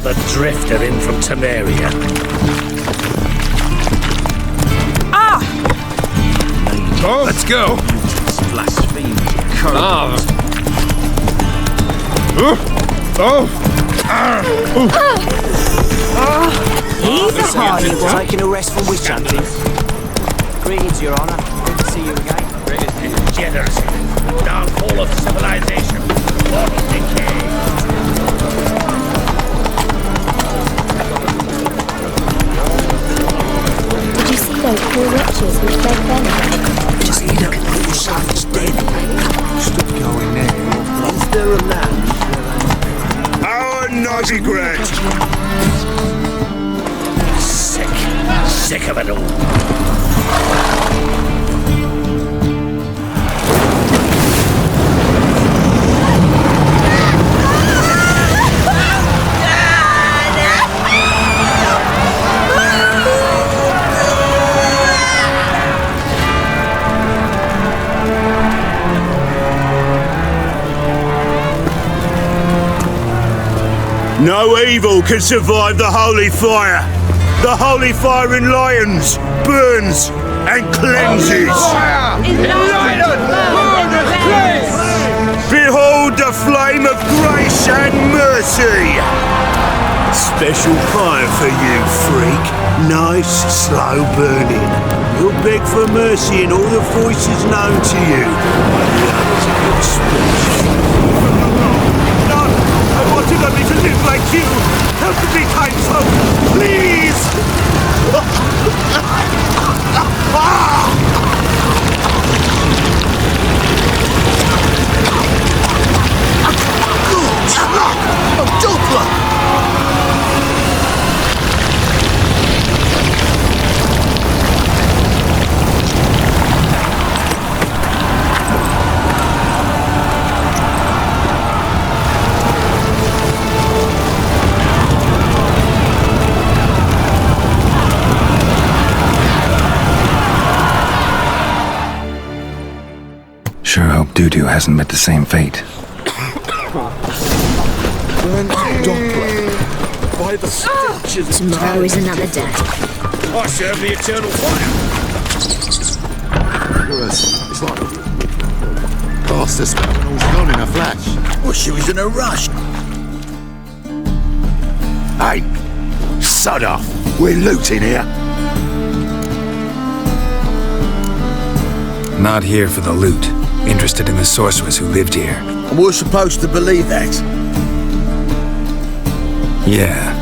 The drifter in from Temeria. Ah! Oh, let's go. Blaspheme. Oh. He's a hardy one. Taking a rest from witch hunting. Greetings, Your Honour. Good to see you again. Degeneracy. Downfall of civilization. Moral decay. Did you see those poor wretches which begged Yennefer? Just look at the poor sons dead. Stop going there. Is there a land? Our Novigrad! Sick of it all. No evil can survive the holy fire. The holy fire enlightens, burns, and cleanses. Behold the flame of grace and mercy. Special fire for you, freak. Nice, slow burning. You'll beg for mercy in all the voices known to you. The others of your speech. None! I wanted only to live like you! Help me, kind folk! Please! Sure hope Dudu hasn't met the same fate. Tomorrow is another day. I serve the eternal fire. It's like past the spell and all's gone in a flash. Well, she was in a rush. Hey, sod off. We're looting here. Not here for the loot. Interested in the sorceress who lived here. And we're supposed to believe that. Yeah.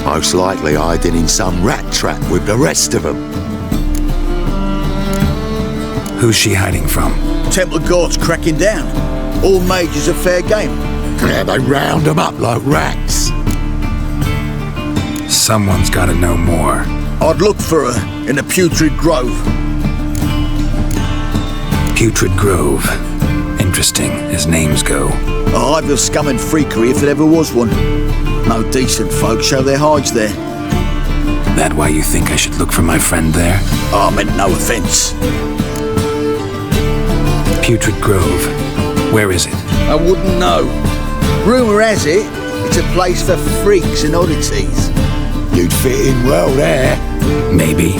Most likely hiding in some rat trap with the rest of them. Who's she hiding from? Temple guards cracking down. All mages are fair game. Yeah, they round them up like rats. Someone's gotta know more. I'd look for her in the Putrid Grove. Putrid Grove. Interesting, as names go. A hive of scum and freakery if there ever was one. No decent folk show their hides there. That why you think I should look for my friend there? I meant no offence. Putrid Grove. Where is it? I wouldn't know. Rumour has it, it's a place for freaks and oddities. You'd fit in well there. Maybe.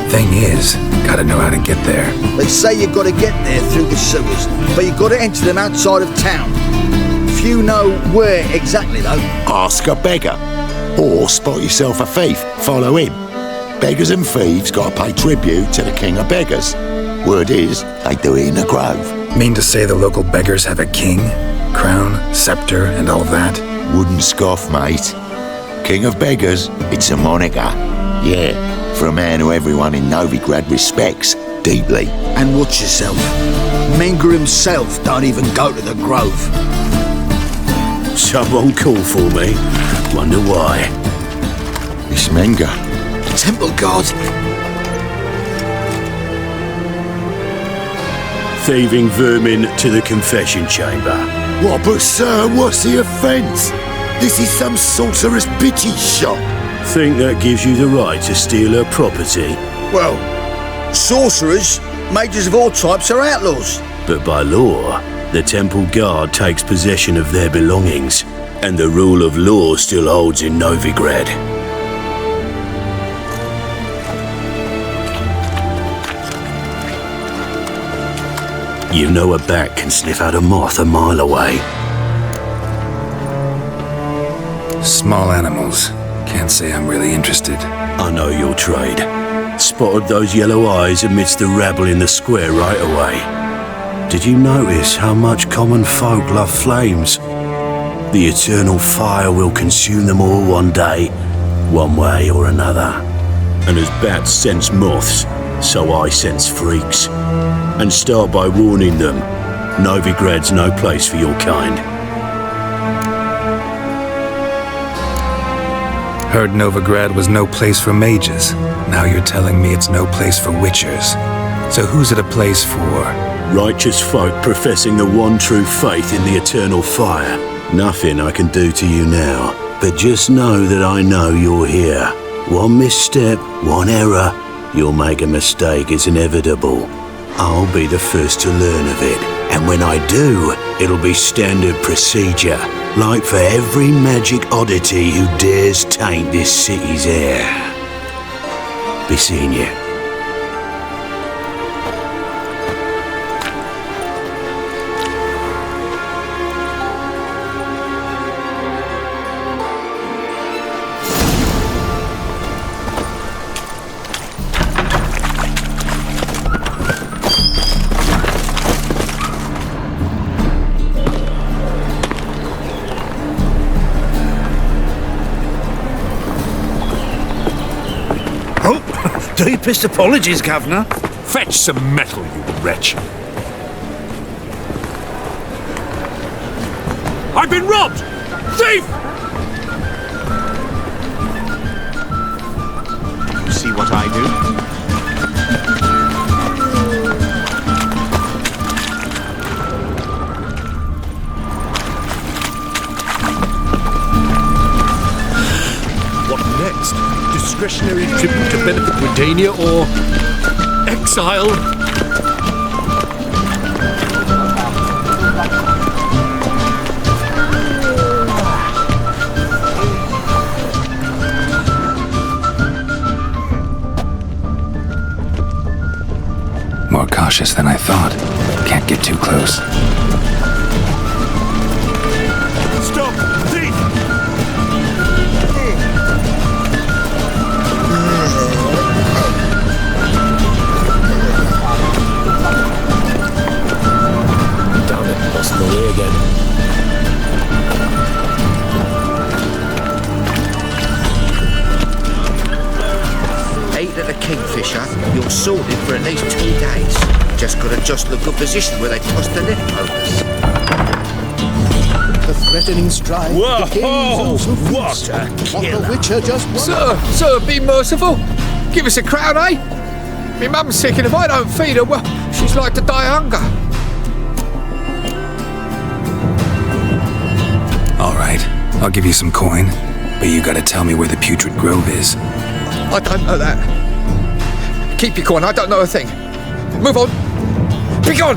Thing is, gotta know how to get there. They say you've got to get there through the sewers, but you've got to enter them outside of town. Few know where exactly, though. Ask a beggar. Or spot yourself a thief. Follow him. Beggars and thieves got to pay tribute to the king of beggars. Word is, they do it in the grove. Mean to say the local beggars have a king, crown, scepter, and all that? Wouldn't scoff, mate. King of beggars, it's a moniker. Yeah, for a man who everyone in Novigrad respects deeply. And watch yourself. Menger himself don't even go to the grove. Someone call for me. Wonder why. It's Menger. Temple guard. Thieving vermin to the confession chamber. What, but sir, what's the offence? This is some sorcerer's bitty shop. Think that gives you the right to steal her property? Well, sorcerers, mages of all types are outlaws. But by law, the temple guard takes possession of their belongings. And the rule of law still holds in Novigrad. You know a bat can sniff out a moth a mile away. Small animals. Can't say I'm really interested. I know your trade. Spotted those yellow eyes amidst the rabble in the square right away. Did you notice how much common folk love flames? The eternal fire will consume them all one day, one way or another. And as bats sense moths, so I sense freaks. And start by warning them, Novigrad's no place for your kind. Heard Novigrad was no place for mages. Now you're telling me it's no place for witchers. So who's it a place for? Righteous folk professing the one true faith in the eternal fire. Nothing I can do to you now, but just know that I know you're here. One misstep, one error, you'll make a mistake, it's inevitable. I'll be the first to learn of it, and when I do, it'll be standard procedure, like for every magic oddity who dares taint this city's air. Be seeing you. Deepest apologies, Governor. Fetch some metal, you wretch. I've been robbed! Thief! You see what I do? Discretionary tribute to benefit Redania or exile? More cautious than I thought. Can't get too close. Stop! Thief! Lost my way again. Ate at a kingfisher, you're sorted for at least 2 days. Just gotta jostle a good position where they toss the leftovers. The threatening strike Whoa! begins. What a What the killer! Witcher just won. Sir, be merciful. Give us a crown, eh? Me mum's sick, and if I don't feed her, well, she's like to die of hunger. All right, I'll give you some coin, but you gotta tell me where the Putrid Grove is. I don't know that. Keep your coin, I don't know a thing. Move on. Be gone!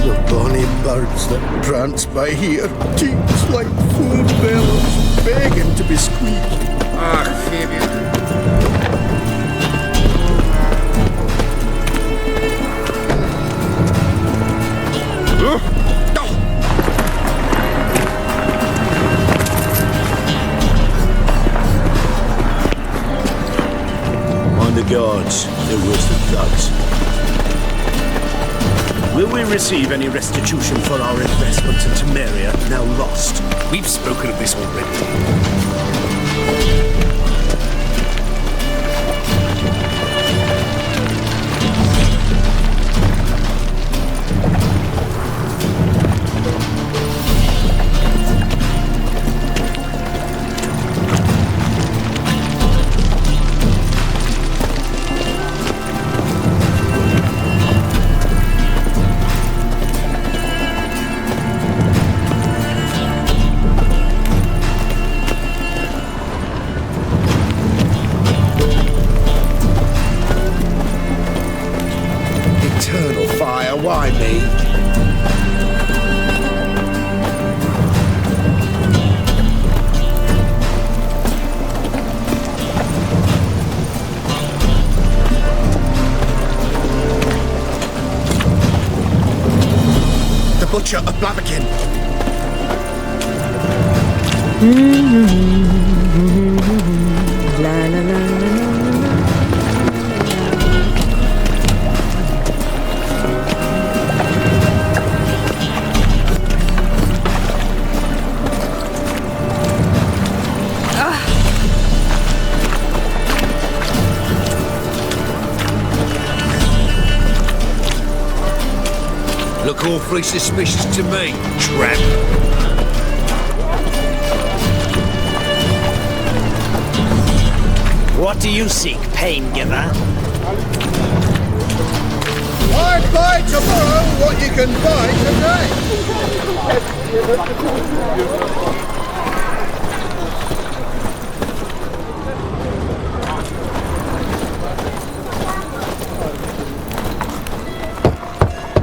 The bonny birds that prance by here, cheeks like full bellows, begging to be squeezed. Ah, Fabian. Mind the guards, they're worse than thugs. Will we receive any restitution for our investments in Temeria, now lost? We've spoken of this already. Witcher of Blaviken. La la la la la. Look awfully suspicious to me, tramp. What do you seek, pain giver? I buy tomorrow what you can buy today.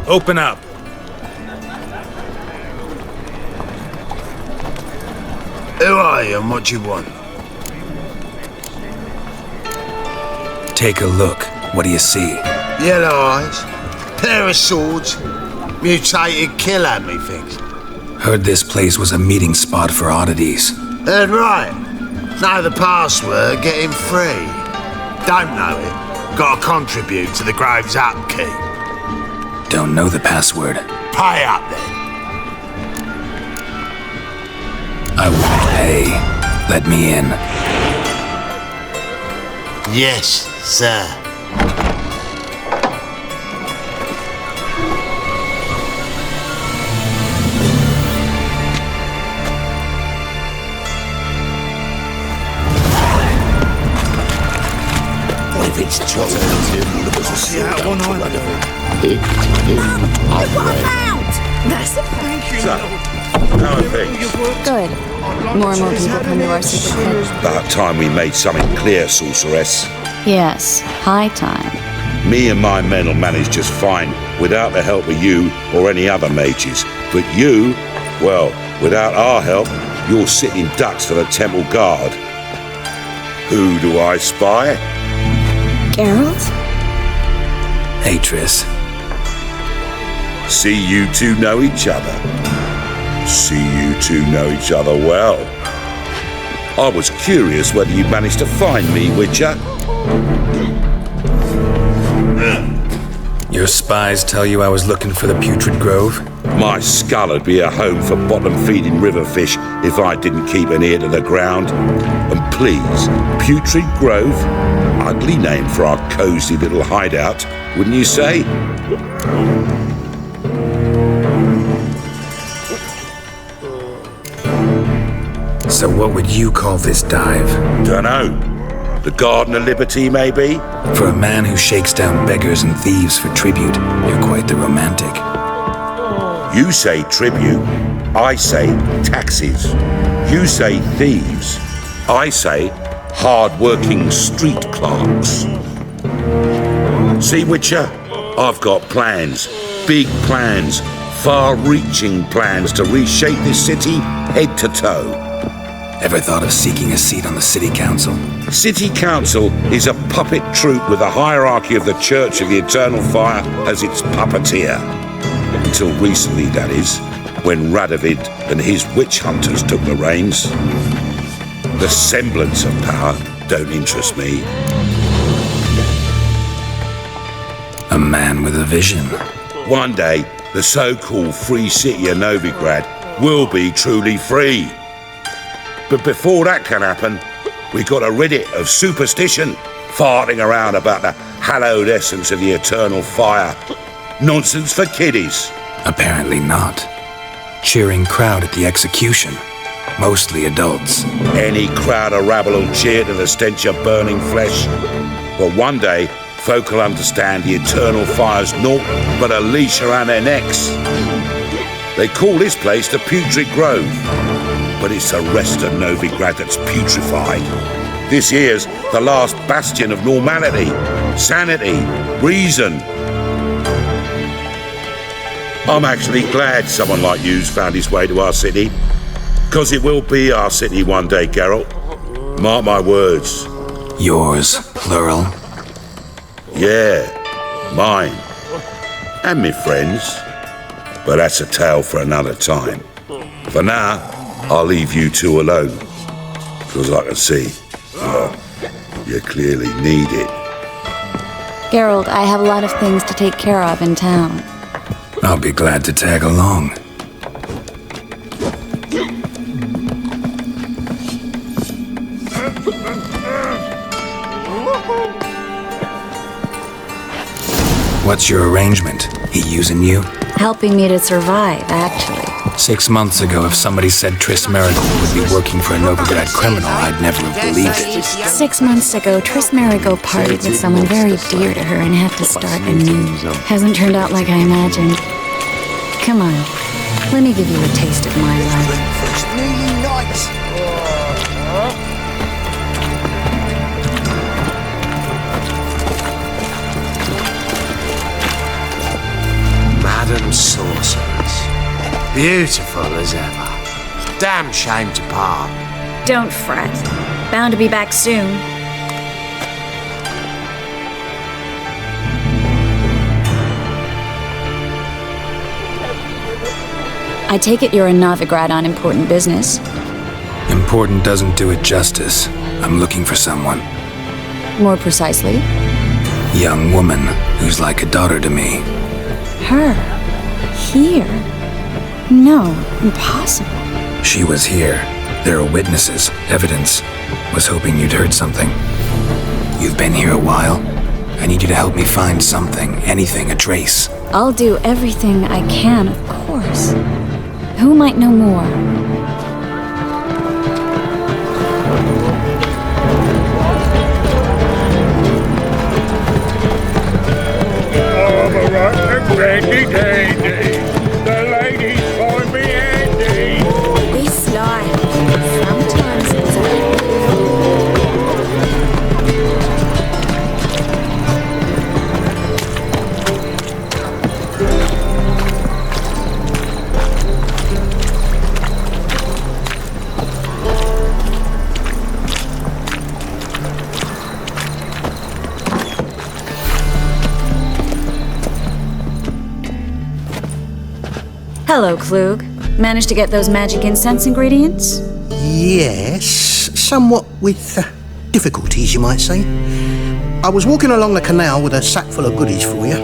Open up. Who are you and what do you want? Take a look. What do you see? Yellow eyes, pair of swords, mutated killer me things. Heard this place was a meeting spot for oddities. Heard right. Know the password, get him free. Don't know it. Gotta contribute to the Grove's upkeep. Don't know the password. Pay up then. I won't pay. Let me in. Yes, sir. If it's See how one eye That's a How are things? Good. More and more people come to our secret pit. About time we made something clear, sorceress. Yes, high time. Me and my men will manage just fine without the help of you or any other mages. But you, well, without our help, you're sitting ducks for the temple guard. Who do I spy? Geralt? Hey, Triss. See you two know each other. See you two know each other well. I was curious whether you'd managed to find me, Witcher. Your spies tell you I was looking for the Putrid Grove? My skull'd be a home for bottom-feeding river fish if I didn't keep an ear to the ground. And please, Putrid Grove? Ugly name for our cosy little hideout, wouldn't you say? So what would you call this dive? Dunno. The Garden of Liberty, maybe? For a man who shakes down beggars and thieves for tribute, you're quite the romantic. You say tribute, I say taxes. You say thieves, I say hard-working street clerks. See, Witcher, I've got plans, big plans, far-reaching plans to reshape this city head to toe. Ever thought of seeking a seat on the city council? City council is a puppet troupe with the hierarchy of the Church of the Eternal Fire as its puppeteer. Until recently, that is, when Radovid and his witch hunters took the reins. The semblance of power don't interest me. A man with a vision. One day, the so-called free city of Novigrad will be truly free. But before that can happen, we got to rid it of superstition, farting around about the hallowed essence of the eternal fire. Nonsense for kiddies. Apparently not. Cheering crowd at the execution. Mostly adults. Any crowd of rabble will cheer to the stench of burning flesh. But one day, folk will understand the eternal fire's naught but a leash around their necks. They call this place the Putrid Grove. But it's the rest of Novigrad that's putrefied. This here's the last bastion of normality, sanity, reason. I'm actually glad someone like you's found his way to our city. Because it will be our city one day, Geralt. Mark my words. Yours, plural. Yeah, mine. And me friends. But that's a tale for another time. For now, I'll leave you two alone. Because I can see, well, you clearly need it. Geralt, I have a lot of things to take care of in town. I'll be glad to tag along. What's your arrangement? He using you? Helping me to survive, actually. 6 months ago, if somebody said Triss Merigold would be working for a Novigrad criminal, I'd never have believed it. 6 months ago, Triss Merigold partied with someone very dear to her and had to start anew. Hasn't turned out like I imagined. Come on, let me give you a taste of my life. Madam Sorceress. Beautiful as ever. Damn shame to part. Don't fret. Bound to be back soon. I take it you're in Novigrad on important business. Important doesn't do it justice. I'm looking for someone. More precisely? Young woman who's like a daughter to me. Her? Here? No, impossible. She was here. There are witnesses, evidence. Was hoping you'd heard something. You've been here a while. I need you to help me find something, anything, a trace. I'll do everything I can, of course. Who might know more? Randy Dandy, the ladies find me handy. Be sly. Sometimes it's Hello, Klug. Managed to get those magic incense ingredients? Yes, somewhat with difficulties, you might say. I was walking along the canal with a sack full of goodies for you.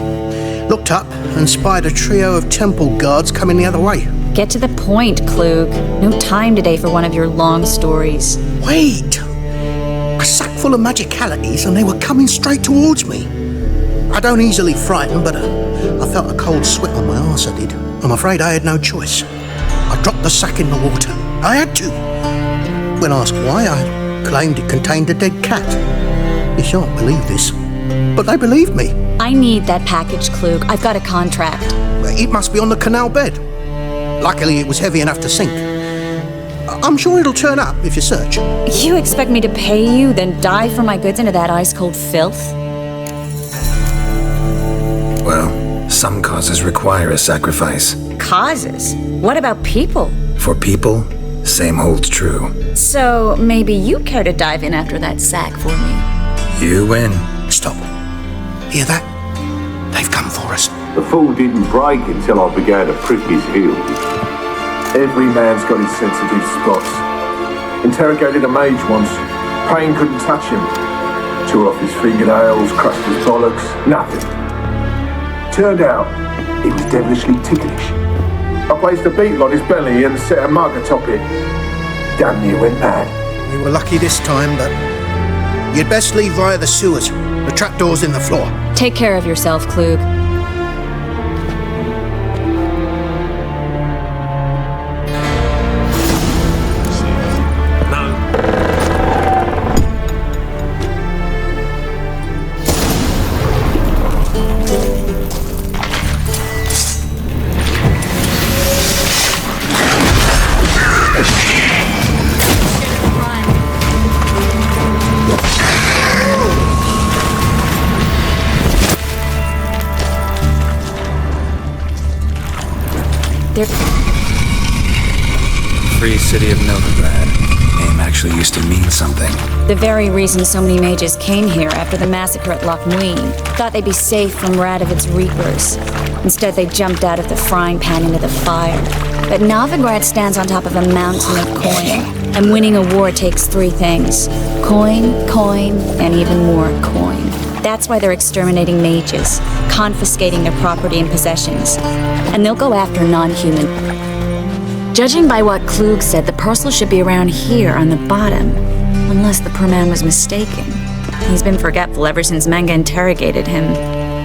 Looked up and spied a trio of temple guards coming the other way. Get to the point, Klug. No time today for one of your long stories. Wait! A sack full of magicalities and they were coming straight towards me. I don't easily frighten, but I felt a cold sweat on my arse, I did. I'm afraid I had no choice. I dropped the sack in the water. I had to. When asked why, I claimed it contained a dead cat. You shan't believe this, but they believed me. I need that package, Klug. I've got a contract. It must be on the canal bed. Luckily, it was heavy enough to sink. I'm sure it'll turn up if you search. You expect me to pay you, then dive for my goods into that ice-cold filth? Well, some causes require a sacrifice. Causes? What about people? For people, same holds true. So maybe you care to dive in after that sack for me? You win. Stop. Hear that? They've come for us. The fool didn't break until I began to prick his heels. Every man's got his sensitive spots. Interrogated a mage once. Pain couldn't touch him. Tore off his fingernails, crushed his bollocks, nothing. Turned out, he was devilishly ticklish. I placed a beetle on his belly and set a mug atop it. Damn near went mad. We were lucky this time, but you'd best leave via the sewers. The trapdoor's in the floor. Take care of yourself, Klug. Free city of Novigrad. Name actually used to mean something. The very reason so many mages came here after the massacre at Loch Muin. Thought they'd be safe from Radovit's reapers. Instead, they jumped out of the frying pan into the fire. But Novigrad stands on top of a mountain of coin. And winning a war takes 3 things. Coin, and even more coin. That's why they're exterminating mages, confiscating their property and possessions. And they'll go after non-human. Judging by what Klug said, the parcel should be around here on the bottom. Unless the poor man was mistaken. He's been forgetful ever since Manga interrogated him.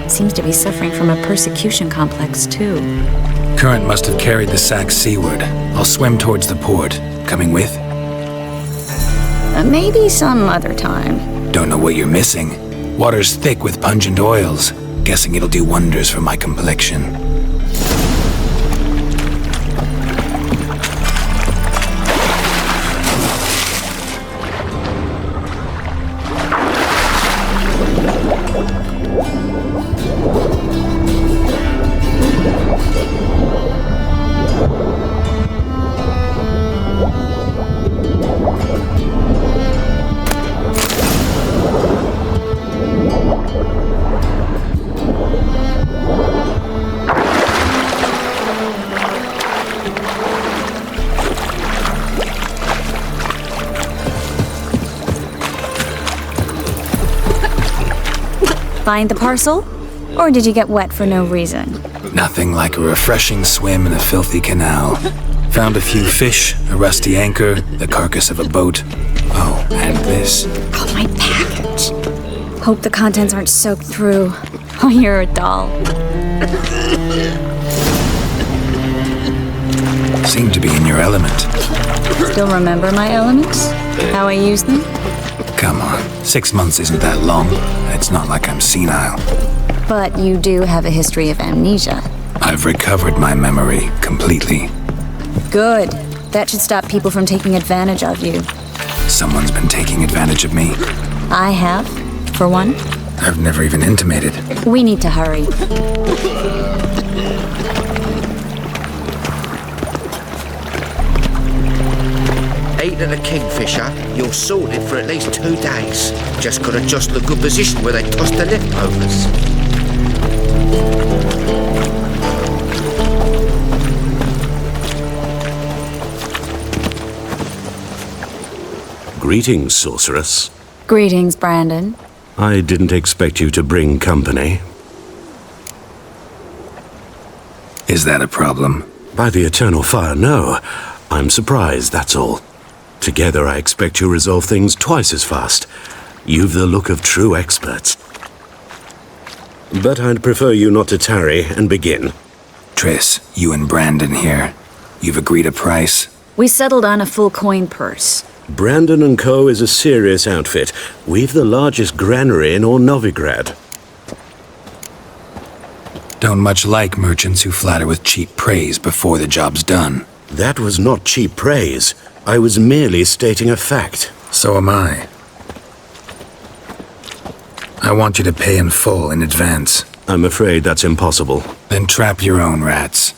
Seems to be suffering from a persecution complex, too. Current must have carried the sack seaward. I'll swim towards the port. Coming with? Maybe some other time. Don't know what you're missing. Water's thick with pungent oils. Guessing it'll do wonders for my complexion. Find the parcel? Or did you get wet for no reason? Nothing like a refreshing swim in a filthy canal. Found a few fish, a rusty anchor, the carcass of a boat. Oh, and this. Oh, my package. Hope the contents aren't soaked through. Oh, you're a doll. Seem to be in your element. Still remember my elements? How I use them? Come on, 6 months isn't that long. It's not like I'm senile. But you do have a history of amnesia. I've recovered my memory completely. Good. That should stop people from taking advantage of you. Someone's been taking advantage of me. I have, for one. I've never even intimated. We need to hurry. Ate at a kingfisher, you're sorted for at least 2 days. Just gotta jostle a good position where they toss the leftovers. Greetings, sorceress. Greetings, Brandon. I didn't expect you to bring company. Is that a problem? By the eternal fire, no. I'm surprised, that's all. Together, I expect you resolve things twice as fast. You've the look of true experts. But I'd prefer you not to tarry and begin. Triss, you and Brandon here. You've agreed a price? We settled on a full coin purse. Brandon & Co. is a serious outfit. We've the largest granary in all Novigrad. Don't much like merchants who flatter with cheap praise before the job's done. That was not cheap praise. I was merely stating a fact. So am I. I want you to pay in full in advance. I'm afraid that's impossible. Then trap your own rats.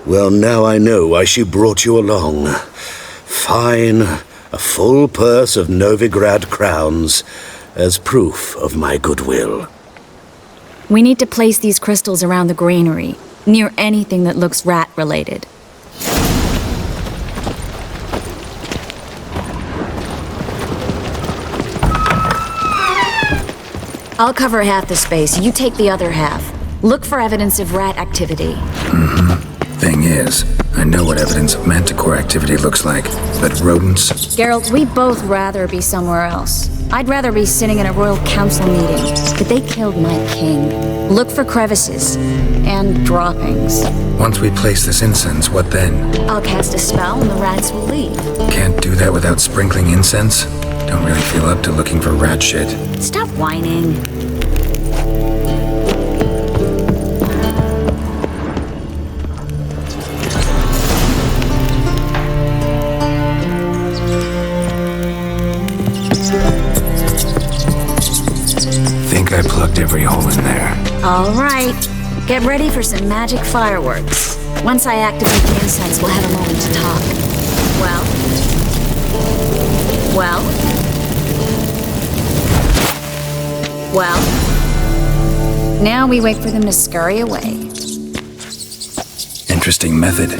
Well, now I know why she brought you along. Fine, a full purse of Novigrad crowns as proof of my goodwill. We need to place these crystals around the granary, near anything that looks rat-related. I'll cover half the space, you take the other half. Look for evidence of rat activity. Thing is, I know what evidence of manticore activity looks like, but rodents... Geralt, we'd both rather be somewhere else. I'd rather be sitting in a royal council meeting, but they killed my king. Look for crevices and droppings. Once we place this incense, what then? I'll cast a spell and the rats will leave. Can't do that without sprinkling incense? Don't really feel up to looking for rat shit. Stop whining. Think I plugged every hole in there. All right. Get ready for some magic fireworks. Once I activate the incense, we'll have a moment to talk. Well? Now we wait for them to scurry away. Interesting method.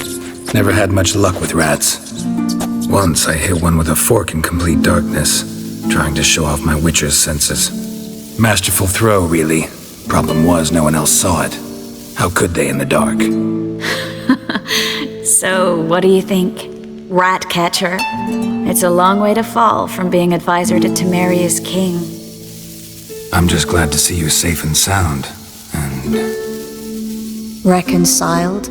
Never had much luck with rats. Once I hit one with a fork in complete darkness, trying to show off my witcher's senses. Masterful throw, really. Problem was, no one else saw it. How could they in the dark? So, what do you think? Rat catcher? It's a long way to fall from being advisor to Temeria's king. I'm just glad to see you safe and sound, and... Reconciled?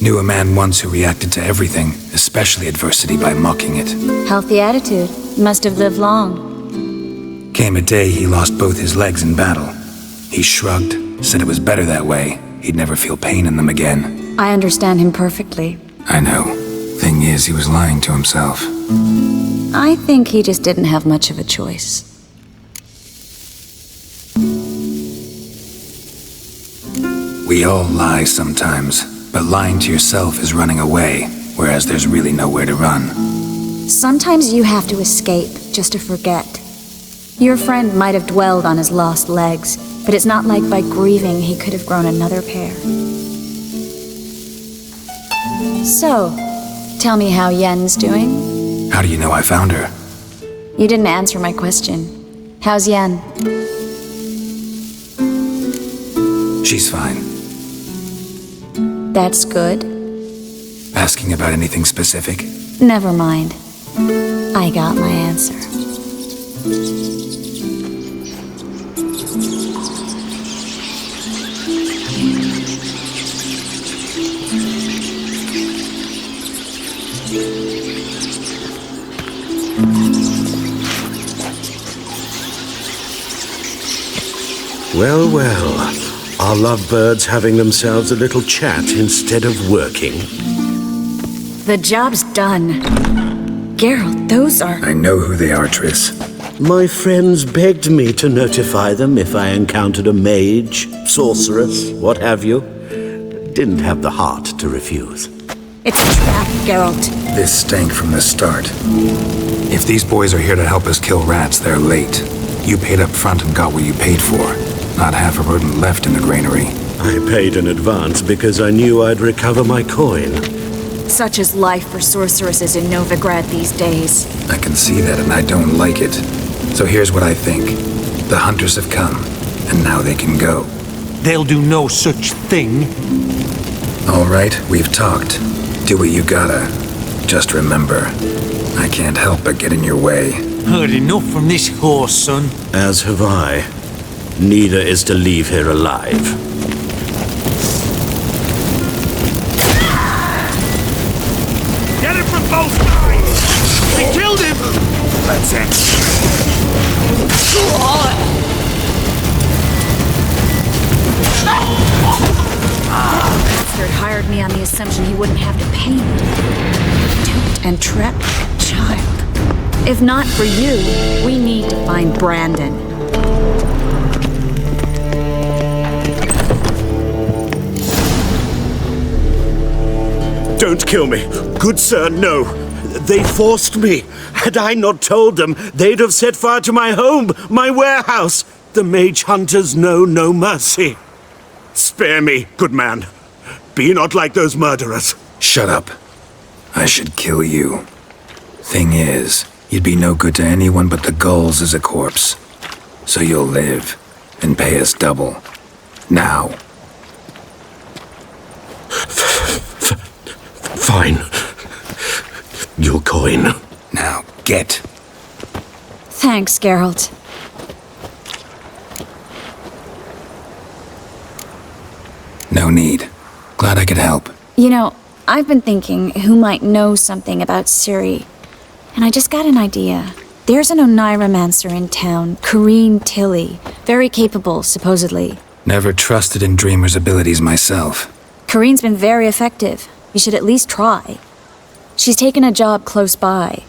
Knew a man once who reacted to everything, especially adversity, by mocking it. Healthy attitude. Must have lived long. Came a day he lost both his legs in battle. He shrugged, said it was better that way. He'd never feel pain in them again. I understand him perfectly. I know. Thing is, he was lying to himself. I think he just didn't have much of a choice. We all lie sometimes, but lying to yourself is running away, whereas there's really nowhere to run. Sometimes you have to escape just to forget. Your friend might have dwelled on his lost legs, but it's not like by grieving he could have grown another pair. So, tell me how Yen's doing? How do you know I found her? You didn't answer my question. How's Yen? She's fine. That's good. Asking about anything specific? Never mind. I got my answer. Well, well. Are lovebirds having themselves a little chat instead of working? The job's done. Geralt, those are... I know who they are, Triss. My friends begged me to notify them if I encountered a mage, sorceress, what have you. Didn't have the heart to refuse. It's a trap, Geralt. This stank from the start. If these boys are here to help us kill rats, they're late. You paid up front and got what you paid for. Not half a rodent left in the granary. I paid in advance because I knew I'd recover my coin. Such is life for sorceresses in Novigrad these days. I can see that and I don't like it. So here's what I think. The hunters have come, and now they can go. They'll do no such thing. All right, we've talked. Do what you gotta. Just remember, I can't help but get in your way. Heard enough from this horse, son. As have I. Neither is to leave here alive. Get it from both sides! They killed him! That's it. Bastard hired me on the assumption he wouldn't have to pay me. Duped and trapped like a child. If not for you, we need to find Brandon. Don't kill me. Good sir, no. They forced me. Had I not told them, they'd have set fire to my home, my warehouse. The mage hunters know no mercy. Spare me, good man. Be not like those murderers. Shut up. I should kill you. Thing is, you'd be no good to anyone but the gulls as a corpse. So you'll live, and pay us double. Now. Fine. Your coin. Now, get. Thanks, Geralt. No need. Glad I could help. You know, I've been thinking who might know something about Ciri. And I just got an idea. There's an oneiromancer in town, Corrine Tilly. Very capable, supposedly. Never trusted in Dreamer's abilities myself. Corrine's been very effective. You should at least try. She's taken a job close by.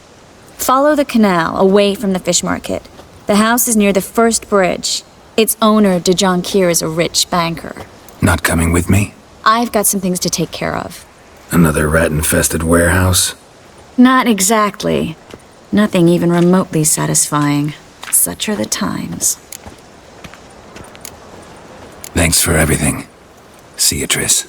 Follow the canal, away from the fish market. The house is near the first bridge. Its owner, Jaskier, is a rich banker. Not coming with me? I've got some things to take care of. Another rat-infested warehouse? Not exactly. Nothing even remotely satisfying. such are the times. Thanks for everything. See you, Triss.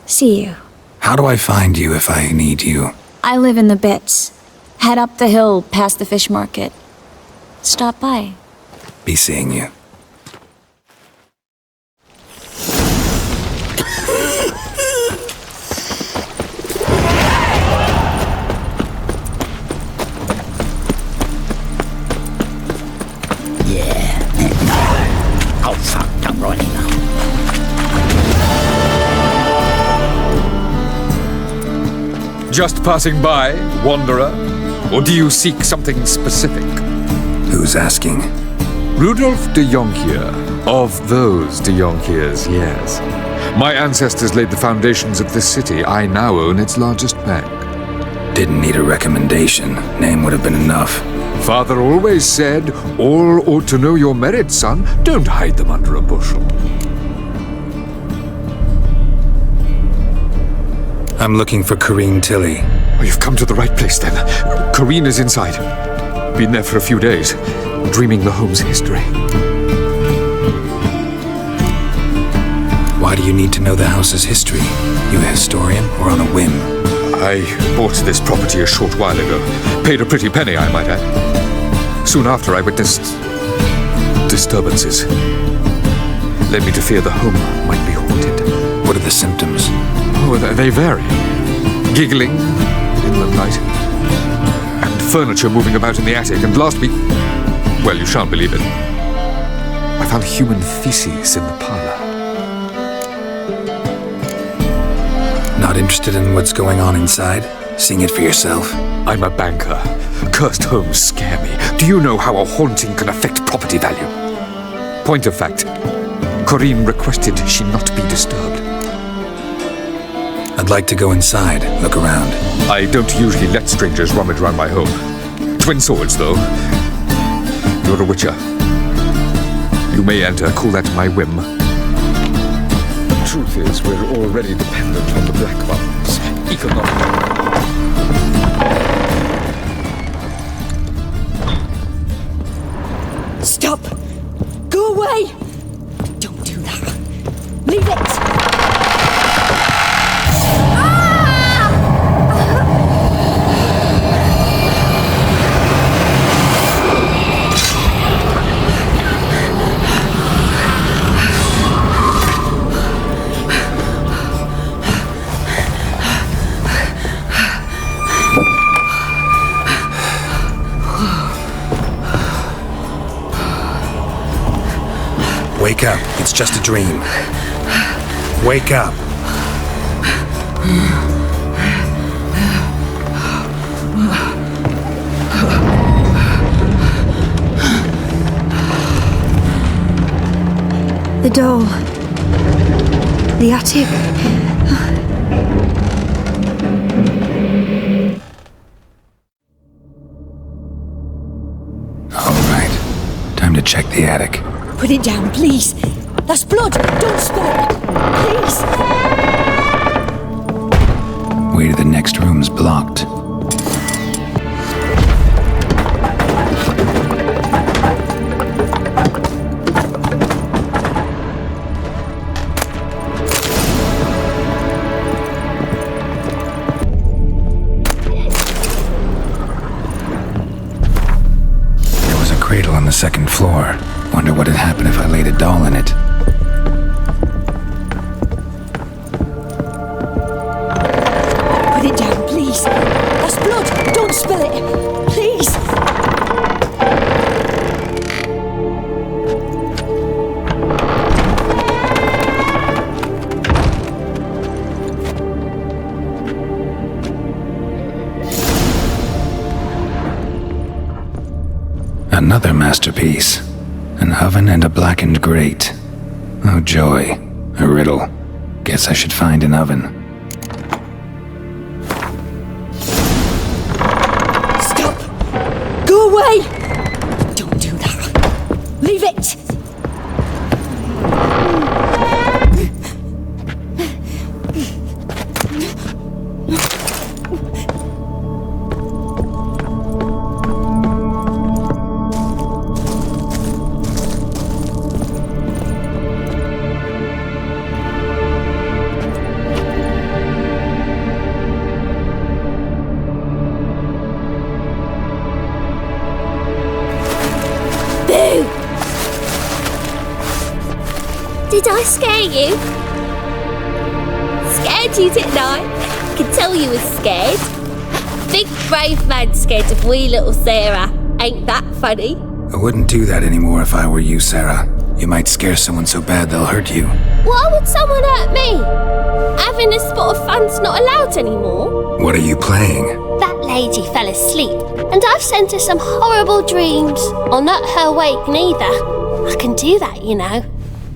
See you. How do I find you if I need you? I live in the Bits. Head up the hill past the fish market. Stop by. Be seeing you. Oh fuck, don't write it now. Just passing by, wanderer? Or do you seek something specific? Who's asking? Rudolf de Jaskier. Of those de Jankiers, yes. My ancestors laid the foundations of this city. I now own its largest bank. Didn't need a recommendation. Name would have been enough. Father always said, all ought to know your merits, son. Don't hide them under a bushel. I'm looking for Corrine Tilly. Oh, you've come to the right place, then. Corrine is inside. Been there for a few days, dreaming the home's history. Why do you need to know the house's history? You a historian or on a whim? I bought this property a short while ago. Paid a pretty penny, I might add. Soon after, I witnessed disturbances. Led me to fear the home might be haunted. What are the symptoms? Oh, they vary. Giggling in the night, and furniture moving about in the attic, and last week, well, you shan't believe it, I found human feces in the parlor. Not interested in what's going on inside? Seeing it for yourself? I'm a banker. Cursed homes scare me. Do you know how a haunting can affect property value? Point of fact, Corrine requested she not be disturbed. I'd like to go inside, look around. I don't usually let strangers rummage around my home. Twin swords, though. You're a witcher. You may enter, call that my whim. The truth is, we're already dependent on the black ones. Stop! Go away! Don't do that. Leave it! Wake up. It's just a dream. Wake up. The doll. The attic. All right. Time to check the attic. Put it down, please. That's blood. Don't spill it. Please. Way to the next room's blocked. There was a cradle on the second floor. Wonder what would happen if I laid a doll in it. Put it down, please. That's blood. Don't spill it. Please. Another masterpiece. An oven and a blackened grate. Oh joy. A riddle. Guess I should find an oven. Stop! Go away! Don't do that. Leave it! Did I scare you? Scared you, didn't I? I could tell you were scared. Big brave man scared of wee little Sarah. Ain't that funny? I wouldn't do that anymore if I were you, Sarah. You might scare someone so bad they'll hurt you. Why would someone hurt me? Having a spot of fun's not allowed anymore. What are you playing? That lady fell asleep, and I've sent her some horrible dreams. I'll not her awake neither. I can do that, you know.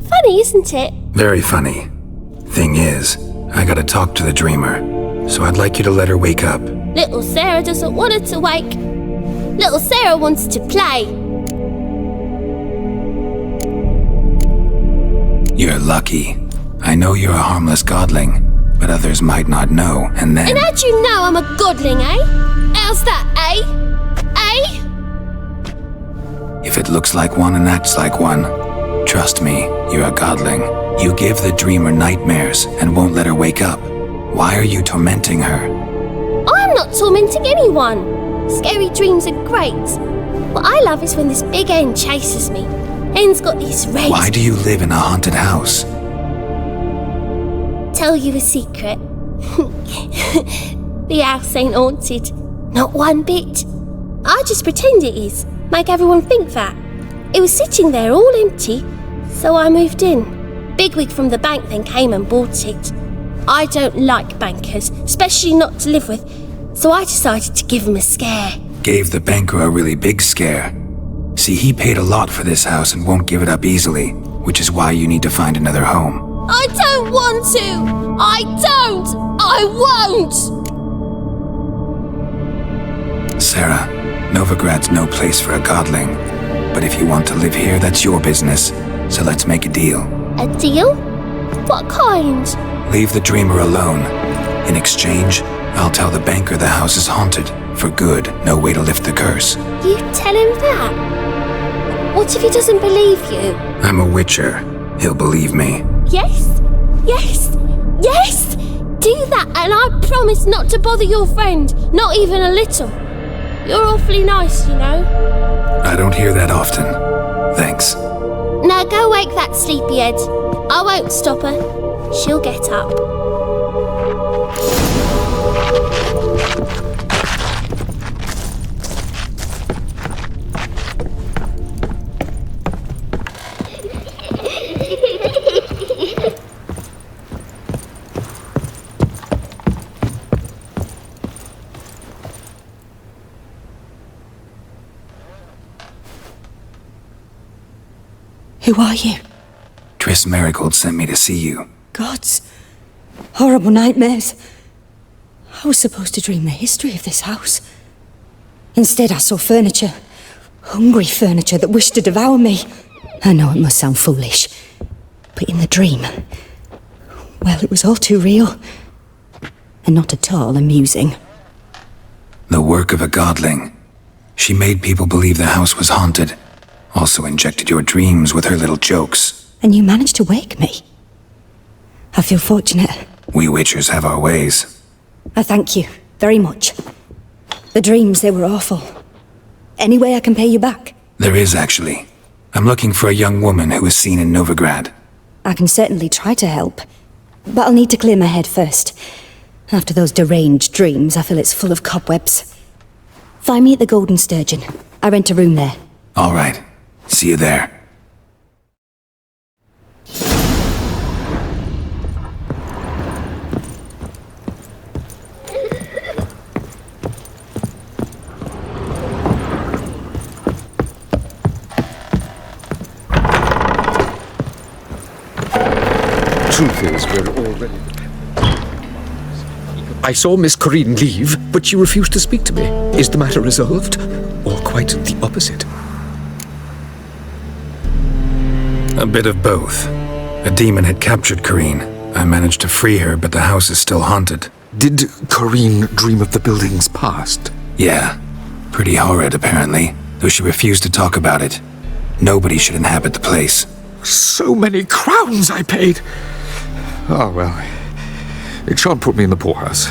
Funny, isn't it? Very funny. Thing is, I gotta talk to the dreamer, so I'd like you to let her wake up. Little Sarah doesn't want her to wake. Little Sarah wants to play. You're lucky. I know you're a harmless godling, but others might not know, and then... And how'd you know I'm a godling, eh? How's that, eh? Eh? If it looks like one and acts like one, trust me, you're a godling. You give the dreamer nightmares and won't let her wake up. Why are you tormenting her? I'm not tormenting anyone. Scary dreams are great. What I love is when this big hen chases me. Hen's got these red... Why do you live in a haunted house? Tell you a secret. The house ain't haunted. Not one bit. I just pretend it is. Make everyone think that. It was sitting there all empty, so I moved in. Bigwig from the bank then came and bought it. I don't like bankers, especially not to live with, so I decided to give him a scare. Gave the banker a really big scare. See, he paid a lot for this house and won't give it up easily, which is why you need to find another home. I don't want to! I don't! I won't! Sarah, Novigrad's no place for a godling. But if you want to live here, that's your business. So let's make a deal. A deal? What kind? Leave the dreamer alone. In exchange, I'll tell the banker the house is haunted. For good, no way to lift the curse. You tell him that? What if he doesn't believe you? I'm a witcher. He'll believe me. Yes? Yes? Yes! Do that and I promise not to bother your friend. Not even a little. You're awfully nice, you know. I don't hear that often. Thanks. Now go wake that sleepyhead. I won't stop her. She'll get up. Who are you? Triss Marigold sent me to see you. Gods. Horrible nightmares. I was supposed to dream the history of this house. Instead, I saw furniture. Hungry furniture that wished to devour me. I know it must sound foolish, but in the dream, well, it was all too real. And not at all amusing. The work of a godling. She made people believe the house was haunted. Also injected your dreams with her little jokes. And you managed to wake me. I feel fortunate. We witchers have our ways. I thank you very much. The dreams, they were awful. Any way I can pay you back? There is, actually. I'm looking for a young woman who was seen in Novigrad. I can certainly try to help. But I'll need to clear my head first. After those deranged dreams, I feel it's full of cobwebs. Find me at the Golden Sturgeon. I rent a room there. All right. See you there. Truth is, we're already... I saw Miss Corinne leave, but she refused to speak to me. Is the matter resolved? Or quite the opposite? A bit of both. A demon had captured Corinne. I managed to free her, but the house is still haunted. Did Corinne dream of the building's past? Yeah. Pretty horrid, apparently, though she refused to talk about it. Nobody should inhabit the place. So many crowns I paid! Oh, well, it shan't put me in the poorhouse.